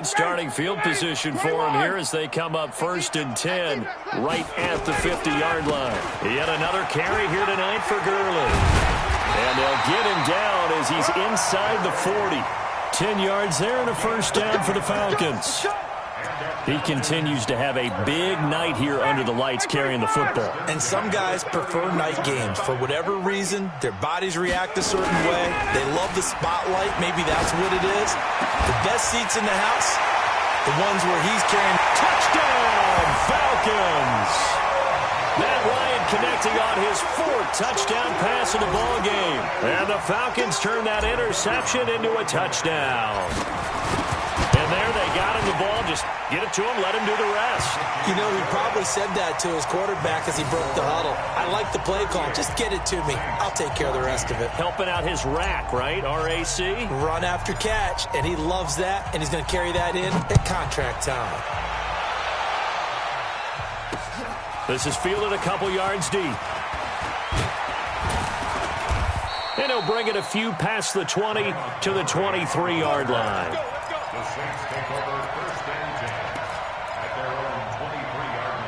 Starting field position for him here as they come up 1st and 10 right at the 50-yard line. Yet another carry here tonight for Gurley. And they'll get him down as he's inside the 40. 10 yards there and a first down for the Falcons. He continues to have a big night here under the lights carrying the football. And some guys prefer night games. For whatever reason, their bodies react a certain way. They love the spotlight. Maybe that's what it is. The best seats in the house, the ones where he's carrying. Touchdown, Falcons! Matt Ryan connecting on his 4th touchdown pass of the ball game. And the Falcons turn that interception into a touchdown. And there they got him the ball. Just get it to him, let him do the rest. You know, he probably said that to his quarterback as he broke the huddle. I like the play call. Just get it to me. I'll take care of the rest of it. Helping out his rack, right? RAC? Run after catch, and he loves that, and he's going to carry that in at contract time. This is fielded a couple yards deep. And he'll bring it a few past the 20 to the 23-yard line. The Saints take over 1st and 10 at their own 23-yard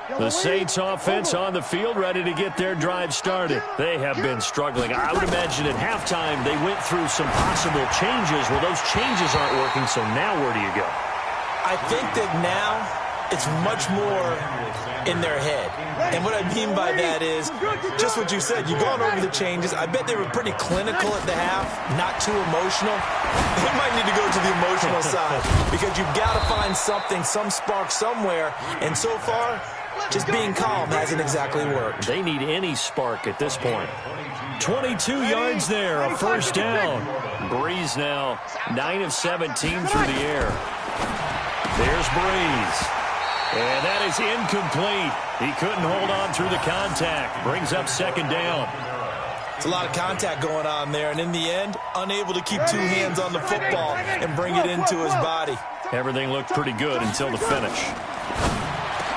line. The Saints offense on the field, ready to get their drive started. They have been struggling. I would imagine at halftime they went through some possible changes. Well, those changes aren't working, so now where do you go? I think that now it's much more in their head. And what I mean by that is just what you said. You've gone over the changes. I bet they were pretty clinical at the half, not too emotional. They might need to go to the emotional side because you've got to find something, some spark somewhere. And so far, just being calm hasn't exactly worked. They need any spark at this point. 22 yards there, a first down. Breeze now 9 of 17 through the air. There's Breeze. And that is incomplete. He couldn't hold on through the contact. Brings up 2nd down. It's a lot of contact going on there, and in the end, unable to keep 2 hands on the football and bring it into his body. Everything looked pretty good until the finish.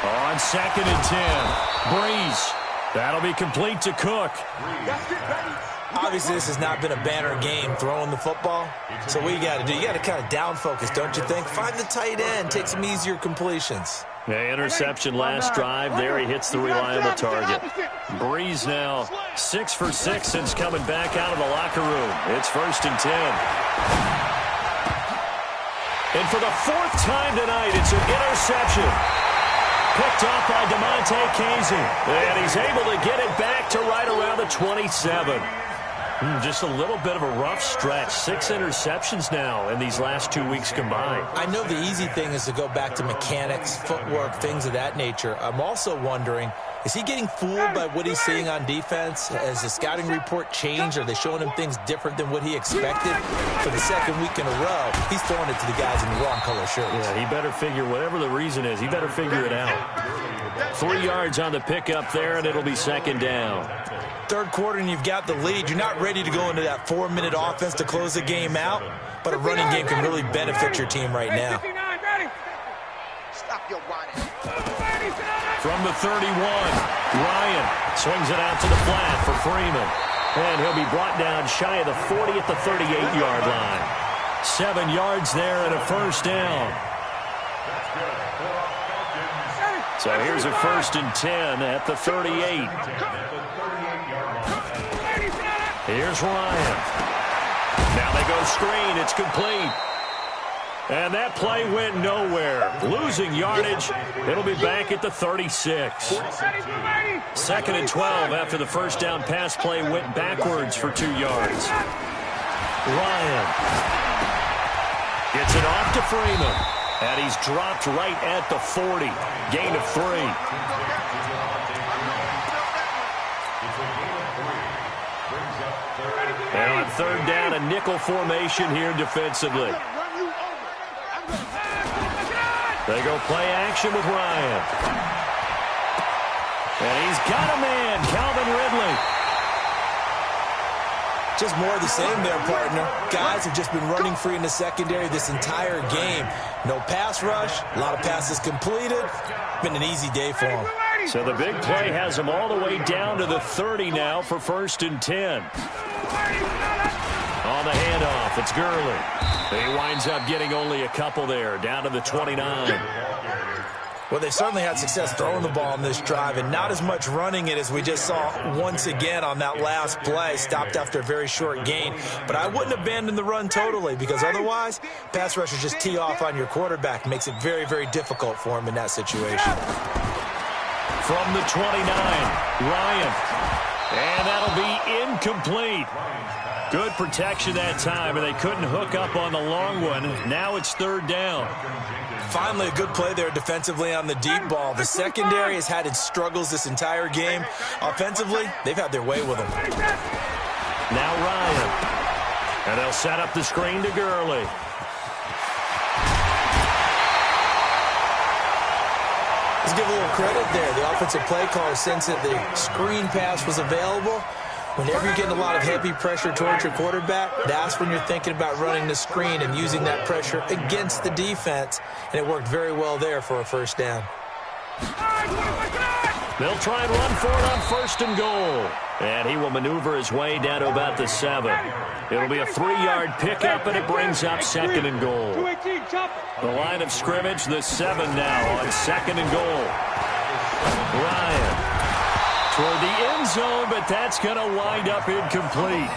On 2nd and 10, Breeze. That'll be complete to Cook. Obviously, this has not been a banner game throwing the football. So what you got to do, you got to kind of down focus, don't you think? Find the tight end, take some easier completions. Yeah, interception last drive. There he hits the reliable target. Breeze now 6 for 6 since coming back out of the locker room. It's 1st and 10. And for the 4th time tonight, it's an interception. Picked off by DeMonte Casey. And he's able to get it back to right around the 27. Just a little bit of a rough stretch. 6 interceptions now in these last 2 weeks combined. I know the easy thing is to go back to mechanics, footwork, things of that nature. I'm also wondering, is he getting fooled by what he's seeing on defense? Has the scouting report changed? Are they showing him things different than what he expected? For the 2nd week in a row, he's throwing it to the guys in the wrong color shirts. Yeah, he better figure, whatever the reason is, he better figure it out. 3 yards on the pickup there, and it'll be 2nd down. 3rd quarter and you've got the lead. You're not ready to go into that 4-minute offense to close the game out, but a running game can really benefit your team right now. From the 31, Ryan swings it out to the flat for Freeman. And he'll be brought down shy of the 40 at the 38-yard line. 7 yards there and a first down. So here's a 1st and 10 at the 38. Here's Ryan. Now they go screen. It's complete. And that play went nowhere. Losing yardage. It'll be back at the 36. 2nd and 12 after the first down pass play went backwards for 2 yards. Ryan gets it off to Freeman. And he's dropped right at the 40. Gain of 3. And on 3rd down, a nickel formation here defensively. They go play action with Ryan. And he's got a man, Calvin Ridley. Just more of the same there, partner. Guys have just been running free in the secondary this entire game. No pass rush, a lot of passes completed. Been an easy day for them. So the big play has them all the way down to the 30 now for 1st and 10. On the handoff, it's Gurley. He winds up getting only a couple there, down to the 29. Well, they certainly had success throwing the ball on this drive, and not as much running it as we just saw once again on that last play. Stopped after a very short gain. But I wouldn't abandon the run totally, because otherwise, pass rushers just tee off on your quarterback. Makes it very, very difficult for him in that situation. From the 29, Ryan. And that'll be incomplete. Good protection that time, and they couldn't hook up on the long one. Now it's 3rd down. Finally, a good play there defensively on the deep ball. The secondary has had its struggles this entire game. Offensively, they've had their way with them. Now Ryan. And they'll set up the screen to Gurley. Let's give a little credit there. The offensive play caller, since that the screen pass was available, whenever you're getting a lot of heavy pressure towards your quarterback, that's when you're thinking about running the screen and using that pressure against the defense. And it worked very well there for a 1st down. They'll try and run for it on 1st and goal. And he will maneuver his way down to about the 7. It'll be a 3-yard pickup, and it brings up 2nd and goal. The line of scrimmage, the 7 now on 2nd and goal. Ryan. Toward the end zone, but that's going to wind up incomplete.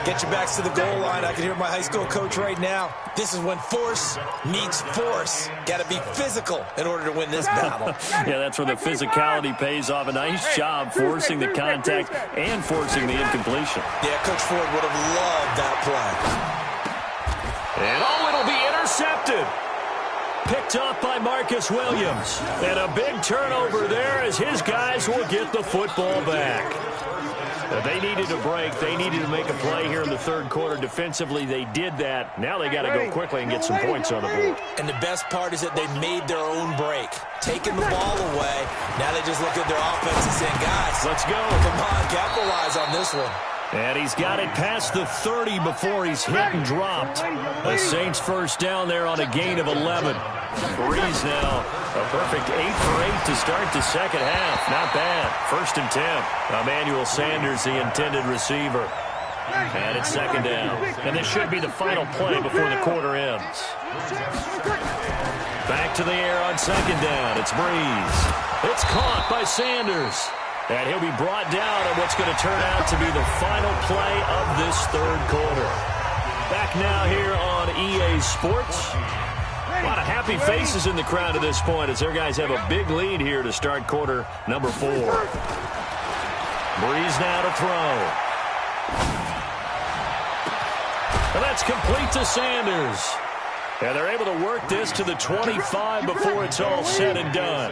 Get your backs to the goal line. I can hear my high school coach right now. This is when force meets force. Got to be physical in order to win this battle. Yeah, that's where the physicality pays off. A nice job forcing the contact and forcing the incompletion. Yeah, Coach Ford would have loved that play. And it'll be intercepted. Picked off by Marcus Williams. And a big turnover there as his guys will get the football back. They needed a break. They needed to make a play here in the 3rd quarter. Defensively, they did that. Now they got to go quickly and get some points on the board. And the best part is that they made their own break. Taking the ball away. Now they just look at their offense and saying, guys, let's go. Come on, capitalize on this one. And he's got it past the 30 before he's hit and dropped. The Saints 1st down there on a gain of 11. Breeze now, a perfect 8 for 8 to start the 2nd half. Not bad. 1st and 10. Emmanuel Sanders, the intended receiver. And it's 2nd down. And this should be the final play before the quarter ends. Back to the air on 2nd down. It's Breeze. It's caught by Sanders. And he'll be brought down on what's going to turn out to be the final play of this 3rd quarter. Back now here on EA Sports. A lot of happy faces in the crowd at this point as their guys have a big lead here to start quarter number 4. Breeze now to throw. And that's complete to Sanders. And they're able to work this to the 25 before it's all said and done.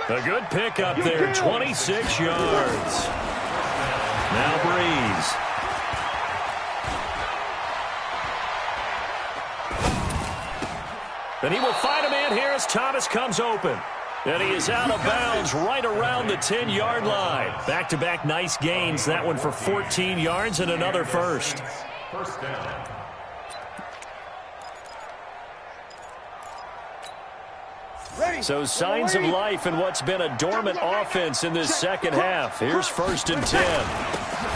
A good pickup there, 26 yards. Now Breeze. And he will find a man here as Thomas comes open. And he is out of bounds right around the 10-yard line. Back-to-back nice gains. That one for 14 yards and another first. 1st down. So signs of life in what's been a dormant offense in this 2nd half. Here's 1st and 10.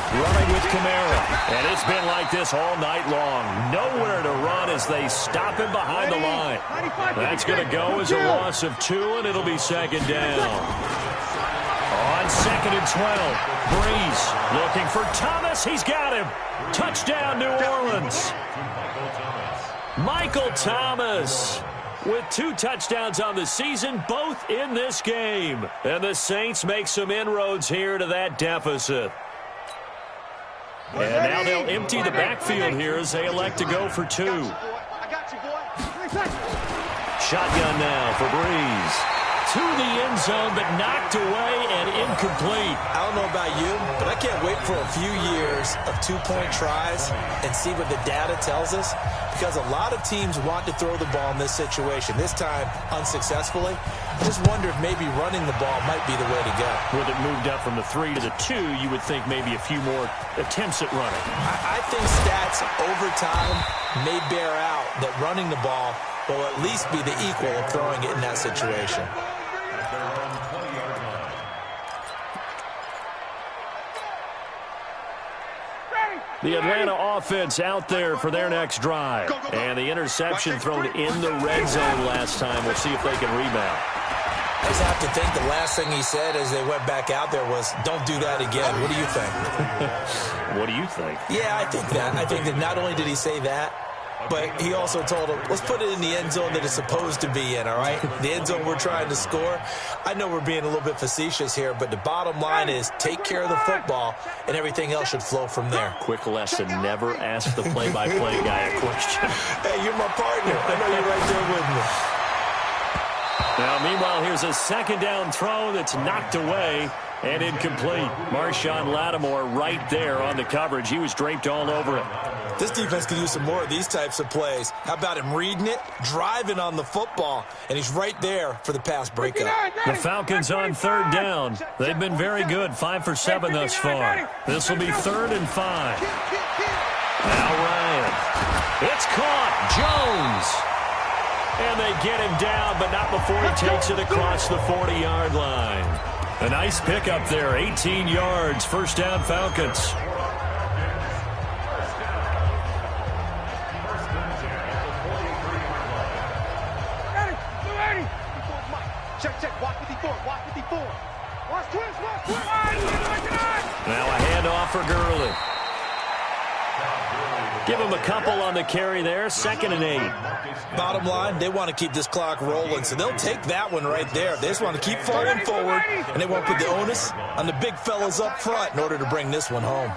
Running with Kamara. And it's been like this all night long. Nowhere to run as they stop him behind the line. That's going to go as a loss of 2, and it'll be 2nd down. On 2nd and 12. Breeze looking for Thomas. He's got him. Touchdown, New Orleans. Michael Thomas with 2 touchdowns on the season, both in this game. And the Saints make some inroads here to that deficit. And now they'll empty the backfield here as they elect to go for 2. Shotgun now for Breeze. To the end zone, but knocked away and incomplete. I don't know about you, but I can't wait for a few years of 2-point tries and see what the data tells us, because a lot of teams want to throw the ball in this situation, this time unsuccessfully. I just wonder if maybe running the ball might be the way to go. With it moved up from the 3 to the 2, you would think maybe a few more attempts at running. I think stats over time may bear out that running the ball will at least be the equal of throwing it in that situation. The Atlanta offense out there for their next drive. And the interception thrown in the red zone last time. We'll see if they can rebound. I just have to think the last thing he said as they went back out there was, don't do that again. What do you think? What do you think? Yeah, I think that. I think that not only did he say that, but he also told him, let's put it in the end zone that it's supposed to be in, all right? The end zone we're trying to score. I know we're being a little bit facetious here, but the bottom line is take care of the football, and everything else should flow from there. Quick lesson, never ask the play-by-play guy a question. Hey, you're my partner. I know you're right there with me. Now, meanwhile, here's a second down throw that's knocked away and incomplete. Marshawn Lattimore right there on the coverage. He was draped all over it. This defense could use some more of these types of plays. How about him reading it, driving on the football, and he's right there for the pass breakup. The Falcons on third down. They've been very good, 5 for 7 thus far. This will be 3rd and 5. Now Ryan. It's caught. Jones. And they get him down, but not before he takes it across the 40-yard line. A nice pickup there, 18 yards, first down Falcons. Now a handoff for Gurley. Give him a couple on the carry there, 2nd and 8. Bottom line, they want to keep this clock rolling, so they'll take that one right there. They just want to keep falling forward, and they won't put the onus on the big fellas up front in order to bring this one home.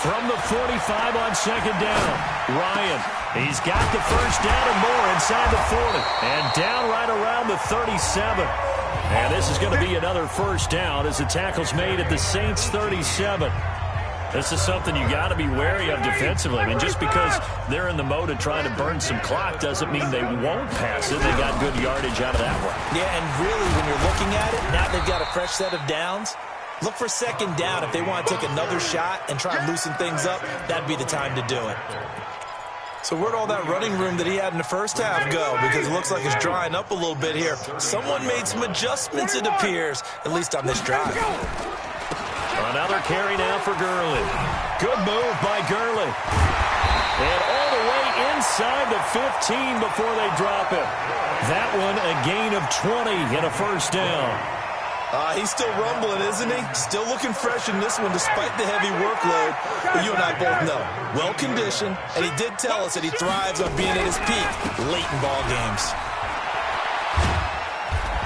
From the 45 on 2nd down, Ryan. He's got the first down and more inside the 40, and down right around the 37. And this is going to be another first down as the tackle's made at the Saints' 37. This is something you got to be wary of defensively. I mean, just because they're in the mode of trying to burn some clock doesn't mean they won't pass it. They got good yardage out of that one. Yeah, and really, when you're looking at it, now they've got a fresh set of downs. Look for 2nd down. If they want to take another shot and try and loosen things up, that'd be the time to do it. So where'd all that running room that he had in the first half go? Because it looks like it's drying up a little bit here. Someone made some adjustments, it appears, at least on this drive. Another carry now for Gurley. Good move by Gurley. And all the way inside the 15 before they drop it. That one a gain of 20 and a first down. He's still rumbling, isn't he? Still looking fresh in this one despite the heavy workload. But you and I both know, well-conditioned, and he did tell us that he thrives on being at his peak late in ball games.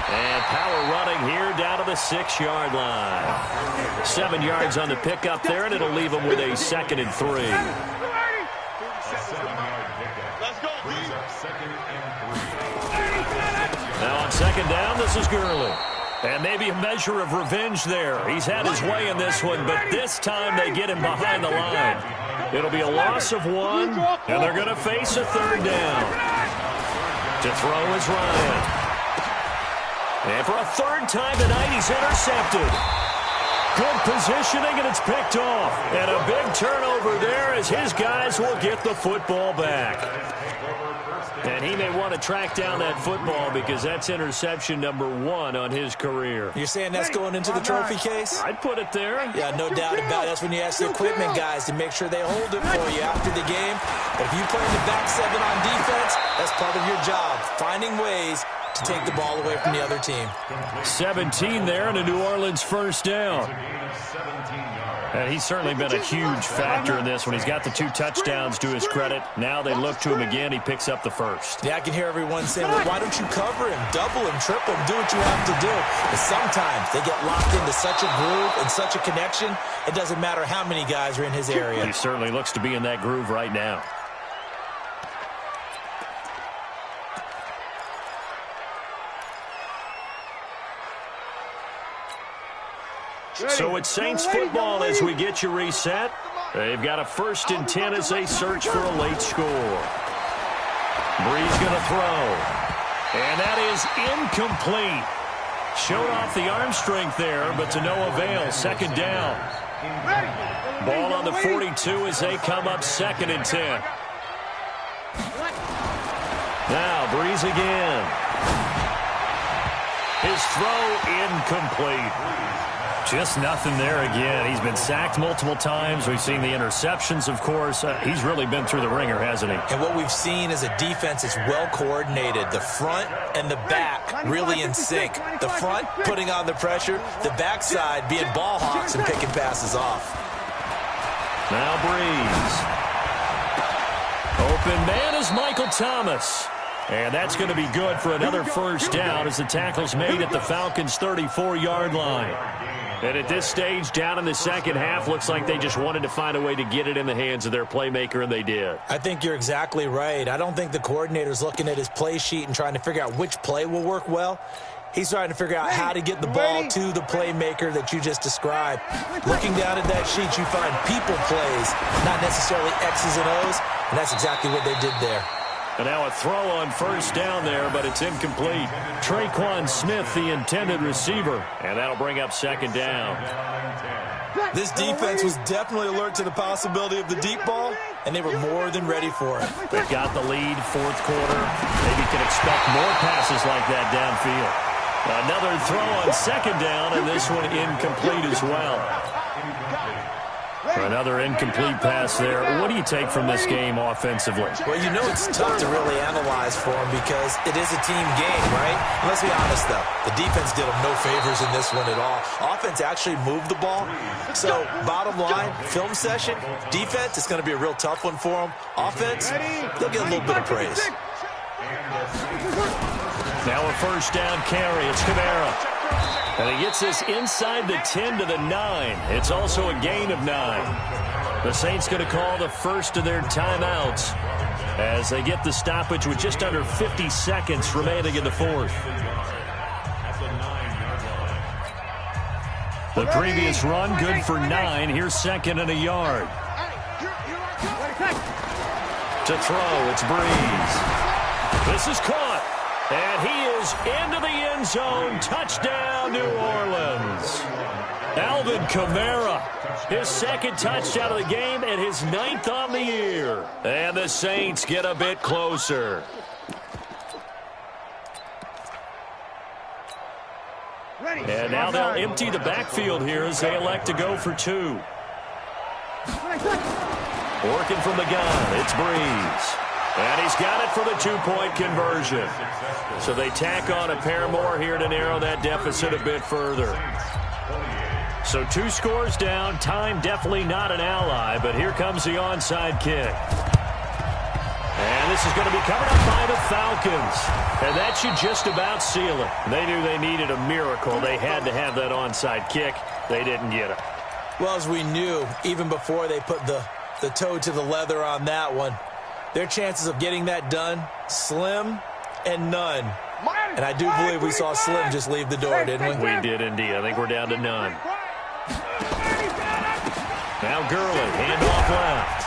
And power running here down to the 6-yard line. 7 yards on the pickup there, and it'll leave him with a 2nd and 3. Now on 2nd down, this is Gurley. And maybe a measure of revenge there. He's had his way in this one, but this time they get him behind the line. It'll be a loss of 1, and they're going to face a 3rd down. To throw is Ryan. And for a 3rd time tonight, he's intercepted. Good positioning, and it's picked off. And a big turnover there as his guys will get the football back. And he may want to track down that football because that's interception number 1 on his career. You're saying that's going into the trophy case? I'd put it there. Yeah, no doubt about it. That's when you ask the equipment guys to make sure they hold it for you after the game. But if you play in the back 7 on defense, that's part of your job, finding ways to take the ball away from the other team. 17 there and a New Orleans first down. And he's certainly been a huge factor in this one. He's got the 2 touchdowns to his credit. Now they look to him again. He picks up the first. Yeah, I can hear everyone saying, well, why don't you cover him, double him, triple him, do what you have to do. But sometimes they get locked into such a groove and such a connection, it doesn't matter how many guys are in his area. He certainly looks to be in that groove right now. So it's Saints football as we get you reset. They've got a 1st and 10 as they search for a late score. Breeze going to throw. And that is incomplete. Showed off the arm strength there, but to no avail. 2nd down. Ball on the 42 as they come up 2nd and 10. Now Breeze again. His throw incomplete. Just nothing there again. He's been sacked multiple times. We've seen the interceptions, of course. He's really been through the ringer, hasn't he? And what we've seen is a defense that's well coordinated. The front and the back really in sync. The front putting on the pressure, the backside being ball hawks and picking passes off. Now Breeze. Open man is Michael Thomas. And that's going to be good for another first down as the tackle's made at the Falcons' 34-yard line. And at this stage, down in the second half, looks like they just wanted to find a way to get it in the hands of their playmaker, and they did. I think you're exactly right. I don't think the coordinator's looking at his play sheet and trying to figure out which play will work well. He's trying to figure out how to get the ball to the playmaker that you just described. Looking down at that sheet, you find people plays, not necessarily X's and O's, and that's exactly what they did there. And now a throw on first down there, but it's incomplete. Traquan Smith, the intended receiver, and that'll bring up second down. This defense was definitely alert to the possibility of the deep ball, and they were more than ready for it. They've got the lead, fourth quarter. Maybe can expect more passes like that downfield. Another throw on second down, and this one incomplete as well. Another incomplete pass there. What do you take from this game offensively? Well, you know it's tough to really analyze for them because it is a team game, right? And let's be honest, though. The defense did them no favors in this one at all. Offense actually moved the ball. So, bottom line, film session, defense, it's going to be a real tough one for them. Offense, they'll get a little bit of praise. Now a first down carry. It's Kamara. And he gets this inside the 10 to the 9. It's also a gain of 9. The Saints going to call the first of their timeouts as they get the stoppage with just under 50 seconds remaining in the fourth. The previous run good for 9. Here's second and a yard. To throw, it's Breeze. This is caught. And he is into the end zone. Touchdown, New Orleans. Alvin Kamara, his second touchdown of the game and his 9th on the year. And the Saints get a bit closer. And now they'll empty the backfield here as they elect to go for 2. Working from the gun, it's Breeze. And he's got it for the 2-point conversion. So they tack on a pair more here to narrow that deficit a bit further. So 2 scores down. Time definitely not an ally, but here comes the onside kick. And this is going to be covered up by the Falcons. And that should just about seal it. They knew they needed a miracle. They had to have that onside kick. They didn't get it. Well, as we knew, even before they put the toe to the leather on that one, their chances of getting that done, slim and none. And I do believe we saw Slim just leave the door, didn't we? We did indeed. I think we're down to none. Now Gurley, handoff left.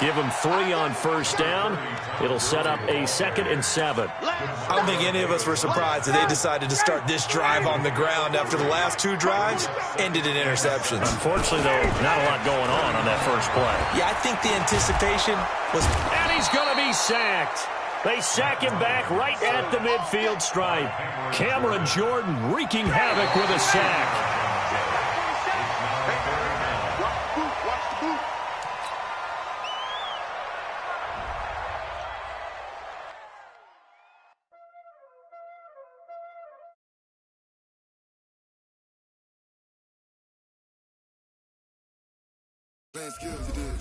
Give him 3 on first down. It'll set up a 2nd and 7. I don't think any of us were surprised that they decided to start this drive on the ground after the last 2 drives ended in interceptions. Unfortunately, though, not a lot going on that first play. Yeah, I think the anticipation was... And he's going to be sacked. They sack him back right at the midfield stripe. Cameron Jordan wreaking havoc with a sack. Playing skills, you did.